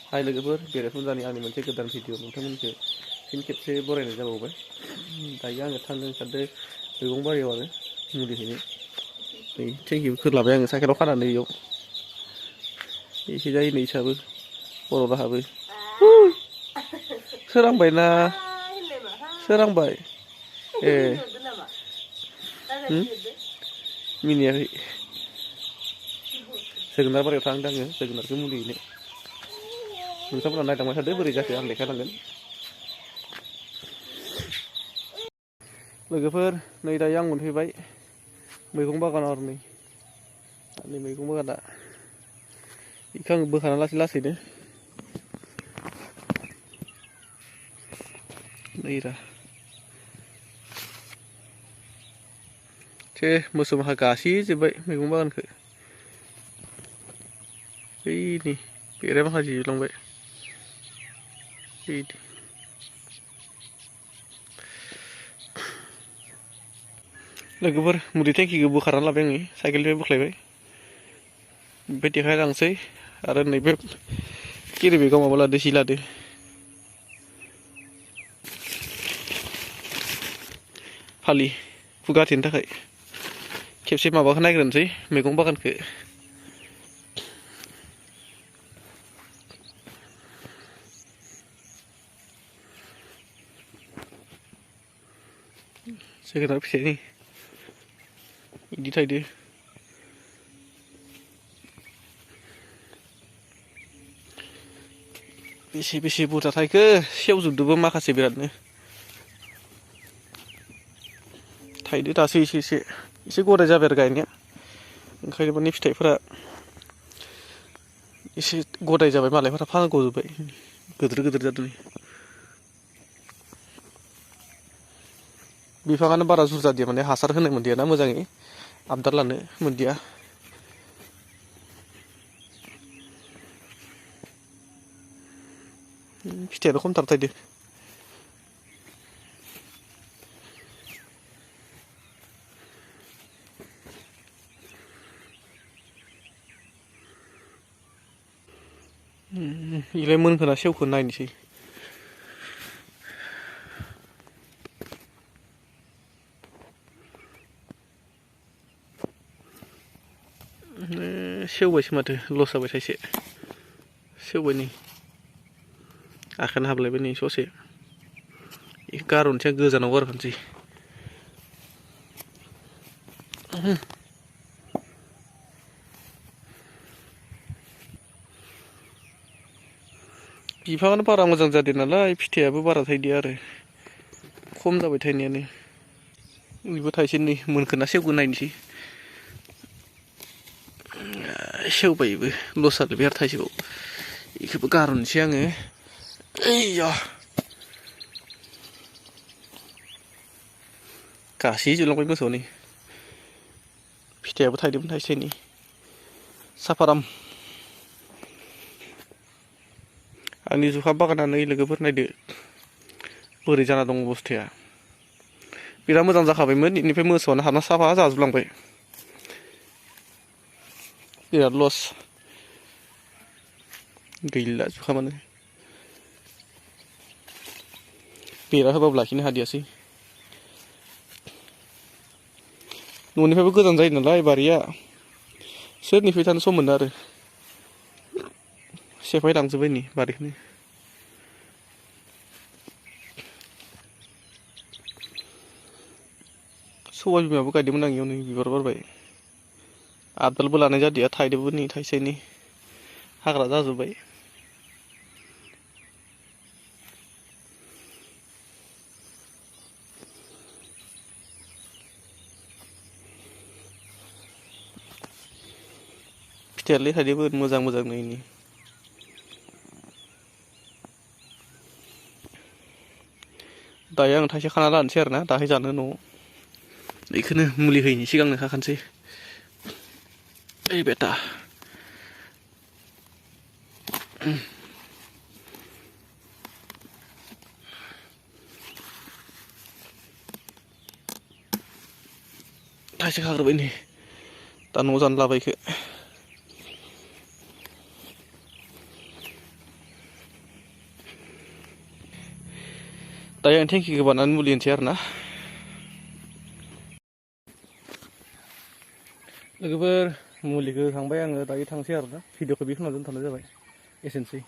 हाय लोगोफोर बेरेफुंजानि आंनि मोनसे गोदान भिडिअ नोंथांमोनखौ फिन खेबसे बरायनाय जाबावबाय। दायो आङो थांनो ओंखारदों मैगं बारियाव आरो मुलि हैनो। नै थेंखिफोर लाबाय आङो साइकेलाव खानानै इयाव एसे जायो नै इसाबो बर' राहाबो सोरांबायना सोरांबाय ए मिनियाखै जोगोनार बारियाव थांदों आङो जोगोनारखौ मुलि हैनो। नोंथांमोना नायलांबाय थादो बोरै जाखो आं देखायलांगोन। लोगोफोर नै दायो आं मोनफैबाय मैगं बागानाव आरो नै मैगं बागाना बेखौ आं बोखाना लासैनो नै मोसौ माखा गासिजोब्बाय मैगं बागानखौ बैनि बेरा माखासे जिलांबाय बैदि लोगोफोर मुलि टेंकिखौ बोखारना लाबाय आङो साइकेलनिफ्राय बोख्लायबाय ओमफ्राय देखायलांसै आरो नैबे केरि बेगाव माबा लादो सि लादो फालि फुगाथेनो थाखाय खेबसे माबाखौ नायग्रोनोसै मैगं बागानखौ। जोगोनार फिथाइनि बिदि थायदो बेसे बुरजा थायखो सेवजोबदोबो माखासे बिरादनो थायदो दासो एसे गदाय जाबाय आरो गायनाया ओंखायनो माने फिथाइफोरा एसे गदाय जाबाय मालायफोरा फानग'जोब्बाय गिदिर जादों। बिफाङानो बारा जुर जादिया माने हासार होनो मोनदियाना मोजाङै आबदार लानो मोनदिया। फिथाइयानो खमथार थायदो इलाय मोनखोना सेवखो नायनोसै। सेवबायसो माथो लस जाबाय थाइसे सेवबाय नै आखायानो हाबलायबाय नै ससे गारहरनोसै आं गोजानाव गारहरनोसै। बिफाङानो बारा मोजां जादों नालाय फिथाइयाबो बारा थाइदिया आरो खम जाबाय थायनायानो। बेबो थाइसे नै मोनखोना सेवखो नायनोसै। सेवबायबो लस जालायबाय आरो थाइसेबाव बेखौबो गारहरनोसै आङो। ओइया गासै जोबलांबाय मोसौनि फिथाइयाबो थायदोंमोन थाइसे थाइनै साफाराम। आंनि जुखाम बागाना नै लोगोफोर नायदो बोरै जाना दं अबस्थाया बिराद मोजां जाखाबायमोन बेनिफ्राय मोसौआनो हाबना साफा जाजोबलांबाय बिराद लस गैला जुखामानो बेरा होबाबो लाखिनो हादियासै। न'निफ्रायबो गोजान जायो नालाय बारिया सोर नेबाय थानो सम मोनो आरो सेफाय लांजोब्बाय नै बारिखौनो। सबाय बिमाबो गायदोंमोन आं इयाव नै बिबार बारबाय आबदालबो लानाय जादिया थायदोंबो नै थाइसे थाइनै हाग्रा जाजोब्बाय। फिथाइयालाय थायदोंमोन मोजां नै इनि दायो आं थाइसे खाना लानोसै आरो ना दाहाय जानो न'आव बेखौनो मुलि होयिनि सिगांनो खाखानोसै। ओइ बेटा थाइसे खाग्रोबाय नै दा न'आव जानो लाबाय इखो। दायो आं टेंकिखौ बारनानै मुलि होनोसै आरो ना लोगोफोर मुलिखौ होखांबाय आङो दायो थांसै आरो ना भिडिअखौ बेखिनियाव दोनथ'नाय जाबाय एसेनोसै